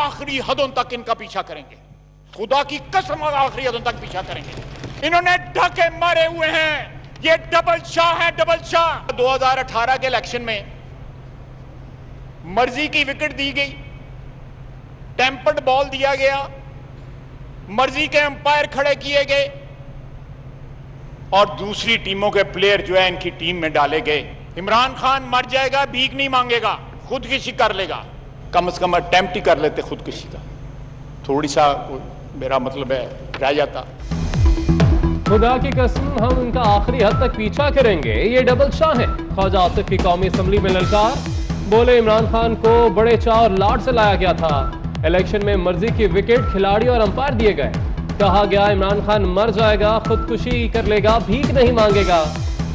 आखिरी हदों तक इनका पीछा करेंगे, खुदा की कसम आखिरी हदों तक पीछा करेंगे। इन्होंने ढके मारे हुए हैं, ये डबल शाह है, डबल शाह। 2018 के इलेक्शन में मर्जी की विकेट दी गई, टेम्पर्ड बॉल दिया गया, मर्जी के अंपायर खड़े किए गए और दूसरी टीमों के प्लेयर जो है इनकी टीम में डाले गए। इमरान खान मर जाएगा, भीख नहीं मांगेगा, खुदकुशी कर लेगा, कम से कम अटेम्प्ट ही कर लेते खुदकुशी का, थोड़ी सा मेरा मतलब है रह जाता। खुदा की कसम हम उनका आखिरी हद तक पीछा करेंगे, ये डबल शाह है। ख्वाजा आसिफ की कौमी असम्बली में ललकार, बोले इमरान खान को बड़े चाव और लाड से लाया गया था, इलेक्शन में मर्जी की विकेट खिलाड़ी और अंपायर दिए गए। कहा गया इमरान खान मर जाएगा, खुदकुशी कर लेगा, भीख नहीं मांगेगा।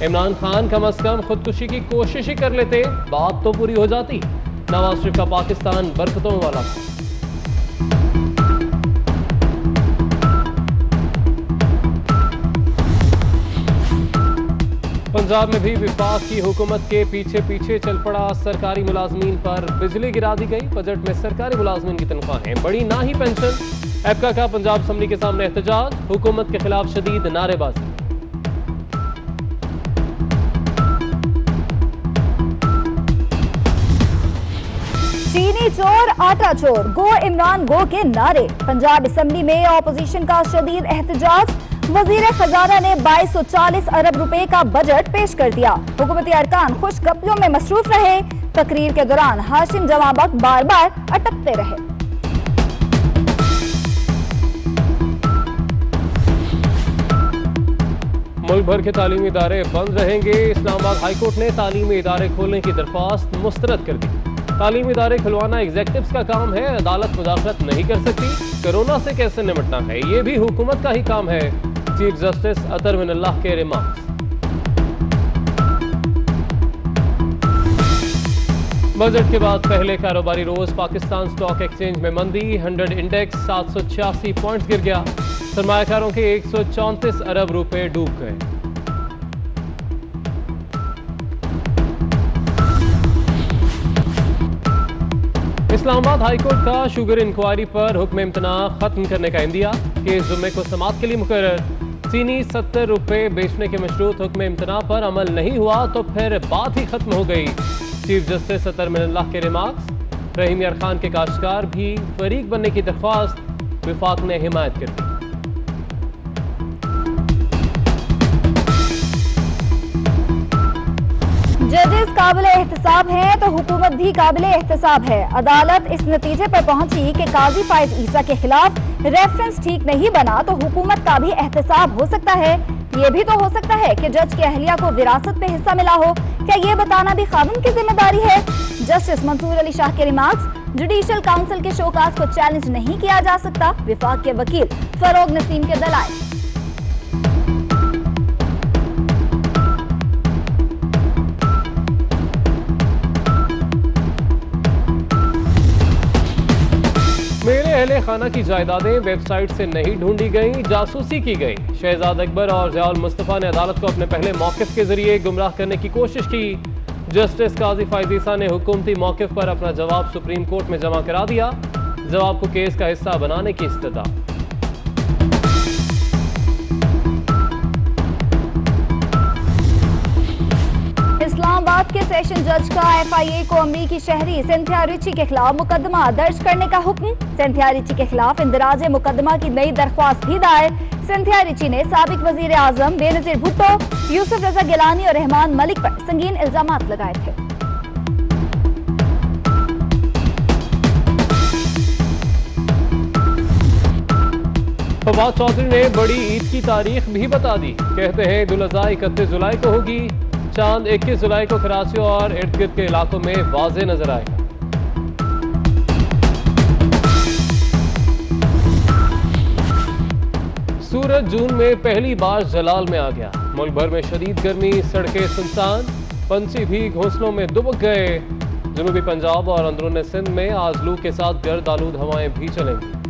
इमरान खान कम से कम खुदकुशी की कोशिश ही कर लेते, बात तो पूरी हो जाती। नवाज शरीफ का पाकिस्तान बरकतों वाला था। पंजाब में भी विफाक की हुकूमत के पीछे पीछे चल पड़ा, सरकारी मुलाजमीन पर बिजली गिरा दी गई। बजट में सरकारी मुलाजमीन की तनख्वाहें बढ़ी ना ही पेंशन। एपका का पंजाब असम्बली के सामने एहतजाज, हुकूमत के खिलाफ शदीद नारेबाजी। चीनी चोर आटा चोर, गो इमरान गो के नारे। पंजाब असम्बली में ऑपोजिशन का शदीद एहतजाज, वजीर खजाना ने 2240 अरब रुपए का बजट पेश कर दिया। हुकूमती अरकान खुशगपियों में मसरूफ रहे, तकरीर के दौरान हाशिम जमाबक बार बार अटकते रहे। मुल्क भर के तालीमी इदारे बंद रहेंगे। इस्लामाबाद हाईकोर्ट ने तालीमी इदारे खोलने की दरख्वास्त मुस्तरद कर दी। तालीमी इदारे खुलवाना एग्जेक्टिव्स का काम है, अदालत मुदाखलत नहीं कर सकती। कोरोना से कैसे निपटना है ये भी हुकूमत का ही काम है, चीफ जस्टिस अतर मिनल्लाह के रिमार्क्स। बजट के बाद पहले कारोबारी रोज पाकिस्तान स्टॉक एक्सचेंज में मंदी, 100 इंडेक्स 786 पॉइंट्स गिर गया। सरमायाकारों के 134 अरब रुपए डूब गए। इस्लामाबाद हाईकोर्ट का शुगर इंक्वायरी पर हुक्म इम्तना खत्म करने का इंदिया, केस जुम्मे को समाअत के लिए मुकर्रर। चीनी 70 रुपए बेचने के मशरूत हुक्म इम्तना पर अमल नहीं हुआ तो फिर बात ही खत्म हो गई। चीफ जस्टिस अतर मिनल्लाह के रिमार्क्स। रहीम यार खान के काश्तकार भी फरीक बनने की दरख्वास्त, विफाक ने हिमायत कर दी। जजेस काबिल एहतसाब हैं तो हुकूमत भी काबिल एहतसाब है। अदालत इस नतीजे पर पहुंची कि काजी फाइज ईसा के खिलाफ रेफरेंस ठीक नहीं बना तो हुकूमत का भी एहतसाब हो सकता है। ये भी तो हो सकता है कि जज की अहलिया को विरासत पे हिस्सा मिला हो, क्या ये बताना भी खाविन की जिम्मेदारी है? जस्टिस मंसूर अली शाह के रिमार्क्स, जुडिशल काउंसिल के शोकाज को चैलेंज नहीं किया जा सकता, विफाक के वकील फरोग नसीम के दलाइल। मेरे अहले खाना की जायदादें वेबसाइट से नहीं ढूंढी गई, जासूसी की गई। शहजाद अकबर और ज़ियाउल मुस्तफ़ा ने अदालत को अपने पहले मौक़िफ़ के जरिए गुमराह करने की कोशिश की। जस्टिस काजी फाइज ईसा ने हुकूमती मौक़िफ़ पर अपना जवाब सुप्रीम कोर्ट में जमा करा दिया। जवाब को केस का हिस्सा बनाने की इस्तदा। इस्लामाबाद के सेशन जज का FIA को अमरीकी शहरी सिंथिया रिची के खिलाफ मुकदमा दर्ज करने का हुक्म। सिंथिया रिची के खिलाफ इंदराज मुकदमा की नई दरख्वास्त भी दायर। सिंथिया रिची ने साबिक वजीर आजम बेनजीर भुट्टो, यूसुफ रजा गिलानी और रहमान मलिक पर संगीन इल्जामात लगाए थे। फवाद चौधरी ने बड़ी ईद की तारीख भी बता दी। कहते हैं ईद उल अज़हा 31 जुलाई को होगी। चांद 21 जुलाई को कराची और इर्द गिर्द के इलाकों में वाज़े नजर आएगा। सूरज जून में पहली बार जलाल में आ गया। मुल्क भर में शदीद गर्मी, सड़कें सुनसान, पंछी भी घोंसलों में दुबक गए। जनूबी पंजाब और अंदरून सिंध में आज लू के साथ गर्द आलूद हवाएं भी चलेंगी।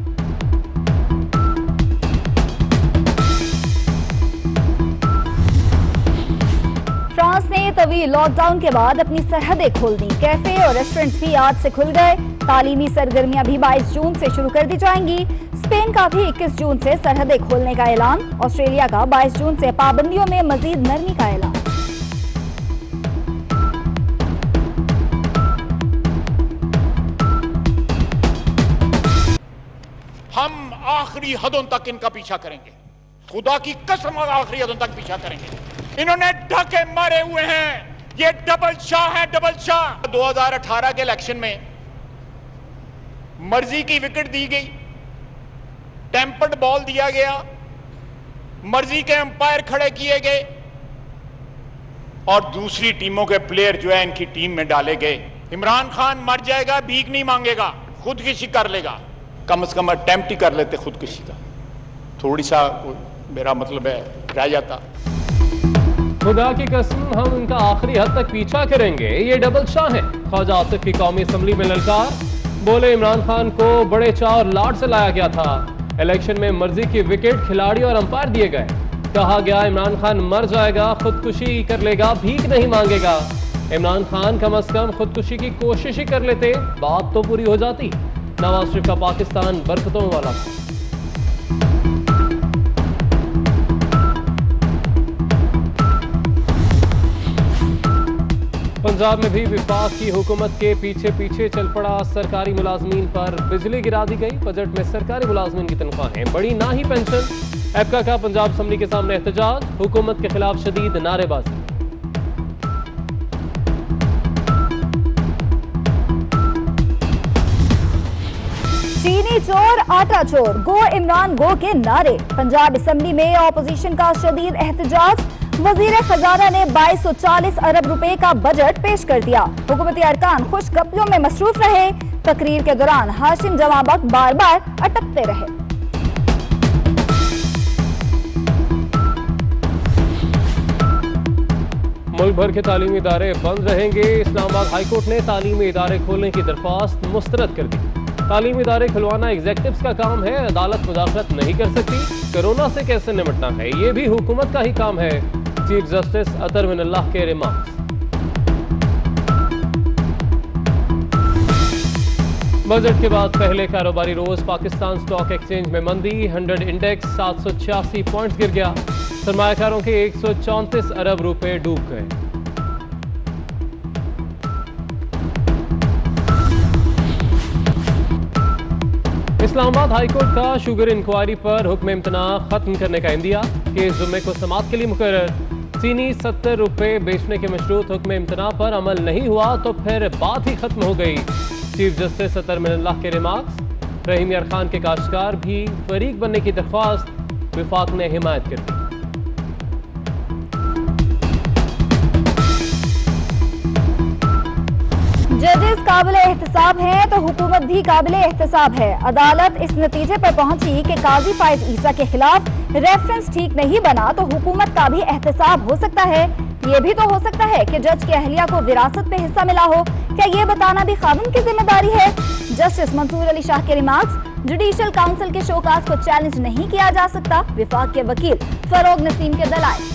फ्रांस ने तवील लॉकडाउन के बाद अपनी सरहदें खोल दी। कैफे और रेस्टोरेंट्स भी आज से खुल गए। तालीमी सरगर्मियां भी 22 जून से शुरू कर दी जाएंगी। स्पेन का भी 21 जून से सरहदें खोलने का ऐलान। ऑस्ट्रेलिया का 22 जून से पाबंदियों में मजीद नरमी का ऐलान। हम आखिरी हदों तक इनका पीछा करेंगे, खुदा की कसम आखिरी हदों तक पीछा करेंगे। इन्होंने ढके मारे हुए हैं, ये डबल शाह है, डबल शाह। 2018 के इलेक्शन में मर्जी की विकेट दी गई, टेम्पर्ड बॉल दिया गया, मर्जी के अंपायर खड़े किए गए और दूसरी टीमों के प्लेयर जो है इनकी टीम में डाले गए। इमरान खान मर जाएगा, भीख नहीं मांगेगा, खुदकुशी कर लेगा। कम से कम अटेम्प्ट ही कर लेते खुदकुशी का, थोड़ी सा मेरा मतलब है रह जाता। खुदा की कसम हम उनका आखिरी हद तक पीछा करेंगे, ये डबल शाह है। ख्वाजा आसिफ की कौमी असम्बली में ललकार। बोले इमरान खान को बड़े चाव और लाड से लाया गया था। इलेक्शन में मर्जी की विकेट खिलाड़ी और अंपायर दिए गए। कहा गया इमरान खान मर जाएगा, खुदकुशी कर लेगा, भीख नहीं मांगेगा। इमरान खान कम से कम खुदकुशी की कोशिश ही कर लेते, बात तो पूरी हो जाती। नवाज शरीफ का पाकिस्तान बरकतों वाला था। पंजाब में भी विफाक की हुकूमत के पीछे पीछे चल पड़ा। सरकारी मुलाजमीन पर बिजली गिरा दी गई। बजट में सरकारी मुलाजमीन की तनख्वाहें बढ़ी ना ही पेंशन। एपका का पंजाब असम्बली के सामने एहतजाज, हुकूमत के खिलाफ शदीद नारेबाजी। चीनी चोर आटा चोर, गो इमरान गो के नारे। पंजाब असम्बली में ऑपोजिशन का शदीद एहतजाज। वजीर खजाना ने 2240 अरब रुपए का बजट पेश कर दिया। हुकूमती अरकान खुशगपियों में मसरूफ रहे। तकरीर के दौरान हाशिम जमाबक बार बार अटकते रहे। मुल्क भर के तालीमी इदारे बंद रहेंगे। इस्लामाबाद हाईकोर्ट ने तालीमी इदारे खोलने की दरख्वास्त मुस्तरद कर दी। तालीमी इदारे खुलवाना एग्जेक्टिव्स का काम है, अदालत मुदाखलत नहीं कर सकती। कोरोना से कैसे निपटना है, ये भी हुकूमत का ही काम है। चीफ जस्टिस अतर मिनल्लाह के रिमार्क्स। बजट के बाद पहले कारोबारी रोज पाकिस्तान स्टॉक एक्सचेंज में मंदी। 100 इंडेक्स 786 पॉइंट्स गिर गया। सरमायाकारों के 134 अरब रुपए डूब गए। इस्लामाबाद हाईकोर्ट का शुगर इंक्वायरी पर हुक्म इम्तना खत्म करने का इंदिया। केस जुम्मे को समाअत के लिए मुकर्रर। चीनी 70 रुपए बेचने के मशरूत हुक्म इम्तना पर अमल नहीं हुआ तो फिर बात ही खत्म हो गई। चीफ जस्टिस अतर मिनल्लाह के रिमार्क्स। रहीम यार खान के काश्तकार भी फरीक बनने की दरख्वास्त, विफाक ने हिमायत कर दी। जजेस काबिल एहतसाब हैं तो हुकूमत भी काबिल एहतसाब है। अदालत इस नतीजे पर पहुंची कि काजी फाइज ईसा के खिलाफ रेफरेंस ठीक नहीं बना तो हुकूमत का भी एहतसाब हो सकता है। ये भी तो हो सकता है कि जज की अहलिया को विरासत पे हिस्सा मिला हो। क्या ये बताना भी खाविन की जिम्मेदारी है? जस्टिस मंसूर अली शाह के रिमार्क्स। जुडिशल काउंसिल के शोकाज को चैलेंज नहीं किया जा सकता, विफाक के वकील फरोग नसीम के दलाइल।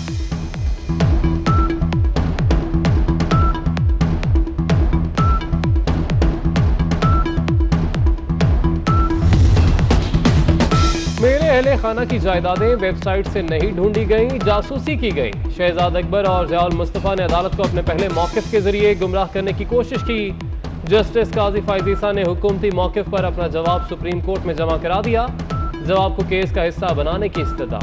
मेरे अहले खाना की जायदादें वेबसाइट से नहीं ढूंढी गई, जासूसी की गई। शहजाद अकबर और ज़ियाउल मुस्तफ़ा ने अदालत को अपने पहले मौक़िफ़ के जरिए गुमराह करने की कोशिश की। जस्टिस काजी फाइज ईसा ने हुकूमती मौक़िफ़ पर अपना जवाब सुप्रीम कोर्ट में जमा करा दिया। जवाब को केस का हिस्सा बनाने की इस्तदा।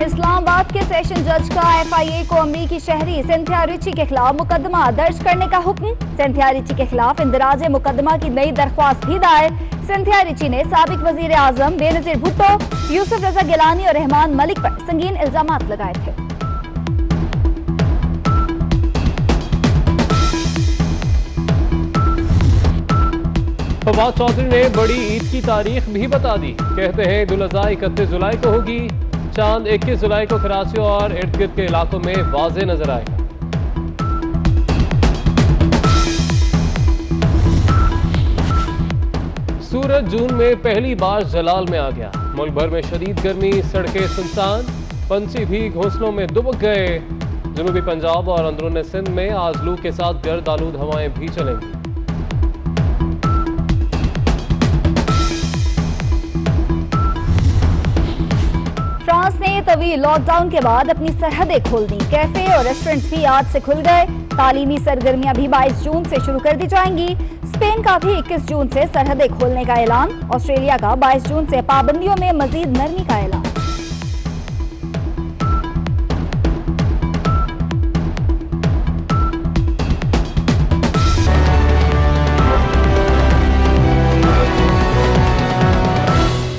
इस्लामाबाद के सेशन जज का FIA को अमरीकी शहरी सिंथिया रिची के खिलाफ मुकदमा दर्ज करने का हुक्म। सिंथिया रिची के खिलाफ इंदराज मुकदमा की नई दरख्वास्त भी दायर। सिंथिया रिची ने साबिक वजीर आजम बेनजीर भुट्टो, यूसुफ रजा गिलानी और रहमान मलिक पर संगीन इल्जामात लगाए थे। फवाद चौधरी ने बड़ी ईद की तारीख भी बता दी। कहते हैं ईद उल अज़हा 31 जुलाई को होगी। चांद 21 जुलाई को कराची और इर्द गिर्द के इलाकों में वाज़े नजर आएगा। सूरज जून में पहली बार जलाल में आ गया। मुल्क भर में शदीद गर्मी, सड़कें सुनसान, पंछी भी घोंसलों में दुबक गए। जनूबी पंजाब और अंदरून सिंध में आज लू के साथ गर्द आलूद हवाएं भी चलेंगी। फ्रांस ने तवील लॉकडाउन के बाद अपनी सरहदें खोल दी। कैफे और रेस्टोरेंट्स भी आज से खुल गए। तालीमी सरगर्मियां भी 22 जून से शुरू कर दी जाएंगी। स्पेन का भी 21 जून से सरहदें खोलने का ऐलान। ऑस्ट्रेलिया का 22 जून से पाबंदियों में मजीद नरमी का ऐलान।